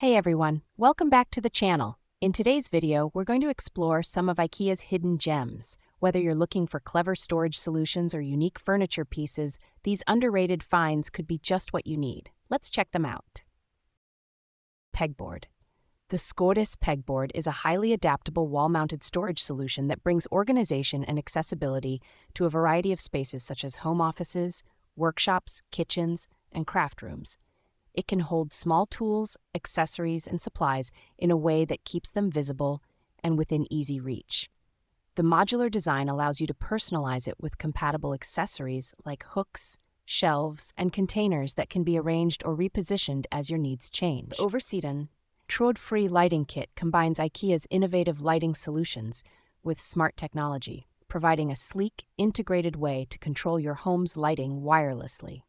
Hey everyone, welcome back to the channel. In today's video, we're going to explore some of IKEA's hidden gems. Whether you're looking for clever storage solutions or unique furniture pieces, these underrated finds could be just what you need. Let's check them out. Pegboard. The Scordis pegboard is a highly adaptable wall-mounted storage solution that brings organization and accessibility to a variety of spaces such as home offices, workshops, kitchens, and craft rooms. It can hold small tools, accessories, and supplies in a way that keeps them visible and within easy reach. The modular design allows you to personalize it with compatible accessories like hooks, shelves, and containers that can be arranged or repositioned as your needs change. The Oversiden Tråd-free lighting kit combines IKEA's innovative lighting solutions with smart technology, providing a sleek, integrated way to control your home's lighting wirelessly.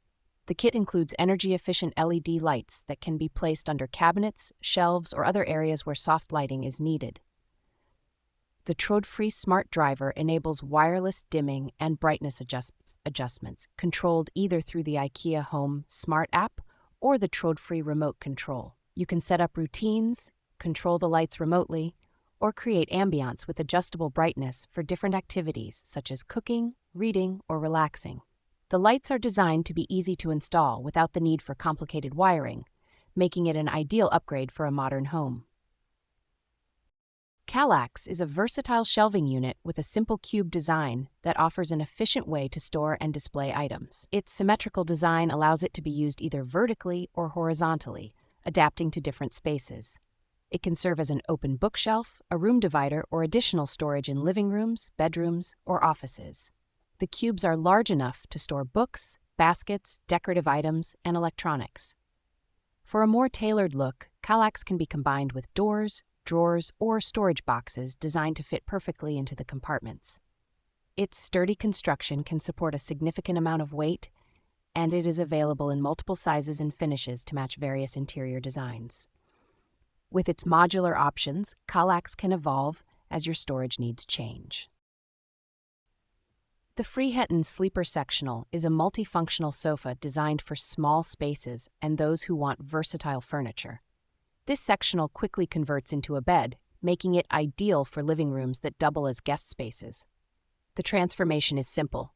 The kit includes energy-efficient LED lights that can be placed under cabinets, shelves, or other areas where soft lighting is needed. The Tråd-free smart driver enables wireless dimming and brightness adjustments, controlled either through the IKEA Home Smart app or the Tråd-free remote control. You can set up routines, control the lights remotely, or create ambiance with adjustable brightness for different activities such as cooking, reading, or relaxing. The lights are designed to be easy to install without the need for complicated wiring, making it an ideal upgrade for a modern home. Kallax is a versatile shelving unit with a simple cube design that offers an efficient way to store and display items. Its symmetrical design allows it to be used either vertically or horizontally, adapting to different spaces. It can serve as an open bookshelf, a room divider, or additional storage in living rooms, bedrooms, or offices. The cubes are large enough to store books, baskets, decorative items, and electronics. For a more tailored look, Kallax can be combined with doors, drawers, or storage boxes designed to fit perfectly into the compartments. Its sturdy construction can support a significant amount of weight, and it is available in multiple sizes and finishes to match various interior designs. With its modular options, Kallax can evolve as your storage needs change. The Friheden Sleeper Sectional is a multifunctional sofa designed for small spaces and those who want versatile furniture. This sectional quickly converts into a bed, making it ideal for living rooms that double as guest spaces. The transformation is simple.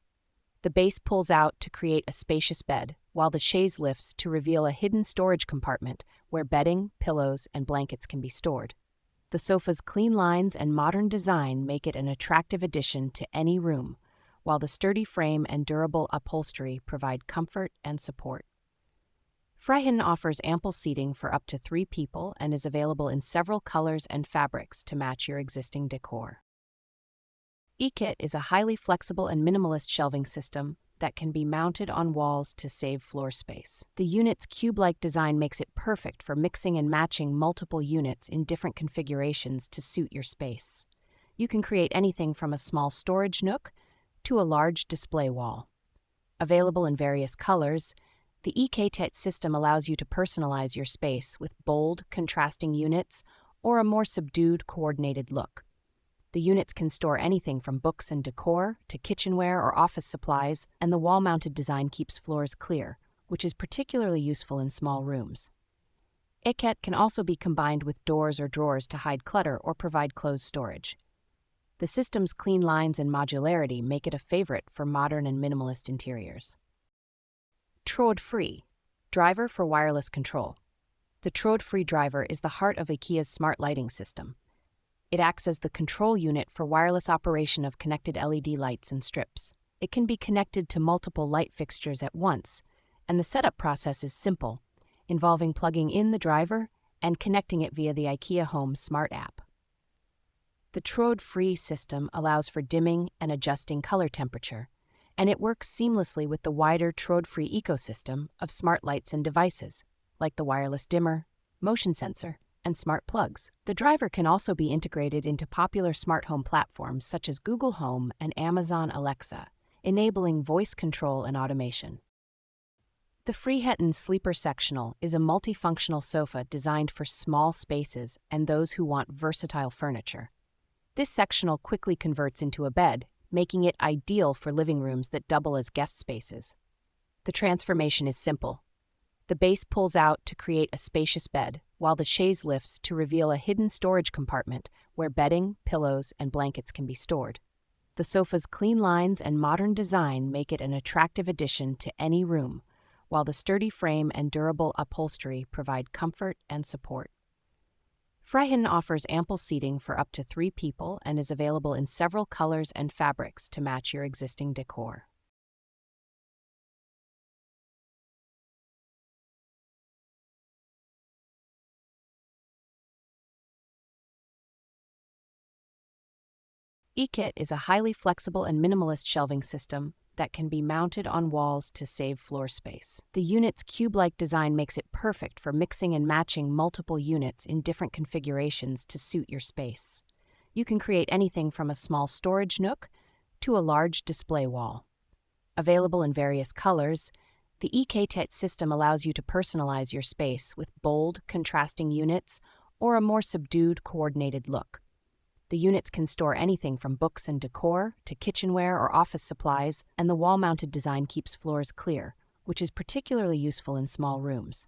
The base pulls out to create a spacious bed, while the chaise lifts to reveal a hidden storage compartment where bedding, pillows, and blankets can be stored. The sofa's clean lines and modern design make it an attractive addition to any room, while the sturdy frame and durable upholstery provide comfort and support. Friheden offers ample seating for up to 3 people and is available in several colors and fabrics to match your existing decor. Ikea is a highly flexible and minimalist shelving system that can be mounted on walls to save floor space. The unit's cube-like design makes it perfect for mixing and matching multiple units in different configurations to suit your space. You can create anything from a small storage nook to a large display wall. Available in various colors, the Ikea system allows you to personalize your space with bold, contrasting units or a more subdued, coordinated look. The units can store anything from books and decor to kitchenware or office supplies, and the wall-mounted design keeps floors clear, which is particularly useful in small rooms. Ikea can also be combined with doors or drawers to hide clutter or provide closed storage. The system's clean lines and modularity make it a favorite for modern and minimalist interiors. Tråd-free driver for wireless control. The Tråd-free driver is the heart of IKEA's smart lighting system. It acts as the control unit for wireless operation of connected LED lights and strips. It can be connected to multiple light fixtures at once, and the setup process is simple, involving plugging in the driver and connecting it via the IKEA Home Smart app. The Tråd-free system allows for dimming and adjusting color temperature, and it works seamlessly with the wider Tråd-free ecosystem of smart lights and devices, like the wireless dimmer, motion sensor, and smart plugs. The driver can also be integrated into popular smart home platforms such as Google Home and Amazon Alexa, enabling voice control and automation. The Friheden Sleeper Sectional is a multifunctional sofa designed for small spaces and those who want versatile furniture. This sectional quickly converts into a bed, making it ideal for living rooms that double as guest spaces. The transformation is simple. The base pulls out to create a spacious bed, while the chaise lifts to reveal a hidden storage compartment where bedding, pillows, and blankets can be stored. The sofa's clean lines and modern design make it an attractive addition to any room, while the sturdy frame and durable upholstery provide comfort and support. Freihen offers ample seating for up to 3 people and is available in several colors and fabrics to match your existing decor. Ikea is a highly flexible and minimalist shelving system that can be mounted on walls to save floor space. The unit's cube-like design makes it perfect for mixing and matching multiple units in different configurations to suit your space. You can create anything from a small storage nook to a large display wall. Available in various colors, the Ikea system allows you to personalize your space with bold, contrasting units or a more subdued, coordinated look. The units can store anything from books and decor to kitchenware or office supplies, and the wall-mounted design keeps floors clear, which is particularly useful in small rooms.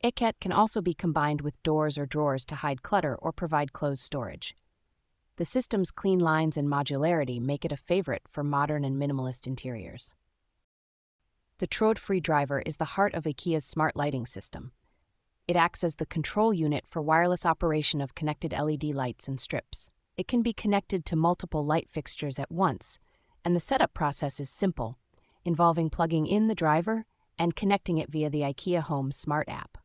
Ikea can also be combined with doors or drawers to hide clutter or provide closed storage. The system's clean lines and modularity make it a favorite for modern and minimalist interiors. The Trådfri driver is the heart of Ikea's smart lighting system. It acts as the control unit for wireless operation of connected LED lights and strips. It can be connected to multiple light fixtures at once, and the setup process is simple, involving plugging in the driver and connecting it via the Ikea Home Smart app.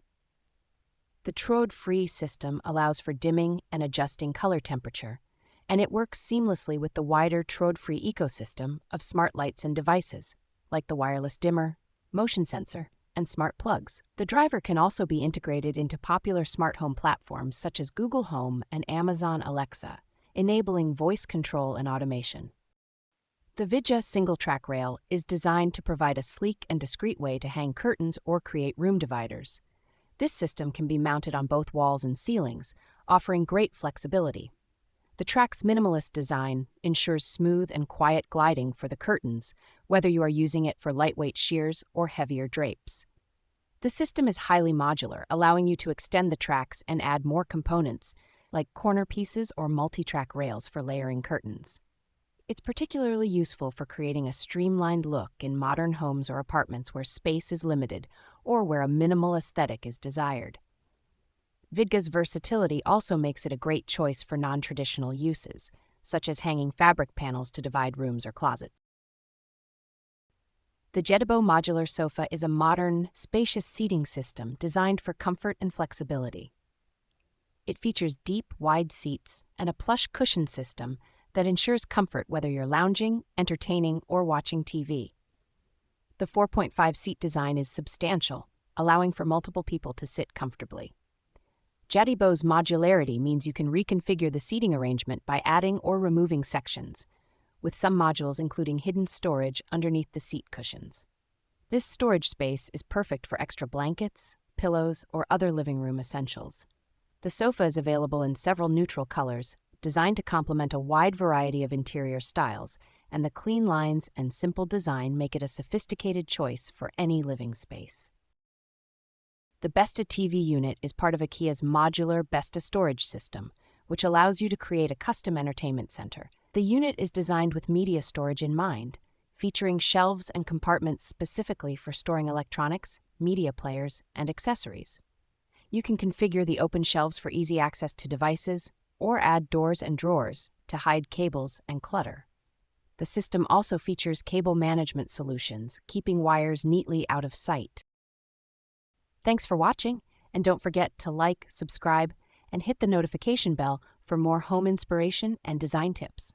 The Trådfri system allows for dimming and adjusting color temperature, and it works seamlessly with the wider Trådfri ecosystem of smart lights and devices, like the wireless dimmer, motion sensor, and smart plugs. The driver can also be integrated into popular smart home platforms such as Google Home and Amazon Alexa, enabling voice control and automation. The Vidja single-track rail is designed to provide a sleek and discreet way to hang curtains or create room dividers. This system can be mounted on both walls and ceilings, offering great flexibility. The track's minimalist design ensures smooth and quiet gliding for the curtains, whether you are using it for lightweight sheers or heavier drapes. The system is highly modular, allowing you to extend the tracks and add more components, like corner pieces or multi-track rails for layering curtains. It's particularly useful for creating a streamlined look in modern homes or apartments where space is limited or where a minimal aesthetic is desired. Vidga's versatility also makes it a great choice for non-traditional uses, such as hanging fabric panels to divide rooms or closets. The Jedebo modular sofa is a modern, spacious seating system designed for comfort and flexibility. It features deep, wide seats and a plush cushion system that ensures comfort whether you're lounging, entertaining, or watching TV. The 4.5-seat design is substantial, allowing for multiple people to sit comfortably. Jedebo's modularity means you can reconfigure the seating arrangement by adding or removing sections, with some modules including hidden storage underneath the seat cushions. This storage space is perfect for extra blankets, pillows, or other living room essentials. The sofa is available in several neutral colors, designed to complement a wide variety of interior styles, and the clean lines and simple design make it a sophisticated choice for any living space. The Besta TV unit is part of Ikea's modular Besta storage system, which allows you to create a custom entertainment center. The unit is designed with media storage in mind, featuring shelves and compartments specifically for storing electronics, media players, and accessories. You can configure the open shelves for easy access to devices, or add doors and drawers to hide cables and clutter. The system also features cable management solutions, keeping wires neatly out of sight. Thanks for watching, and don't forget to like, subscribe, and hit the notification bell for more home inspiration and design tips.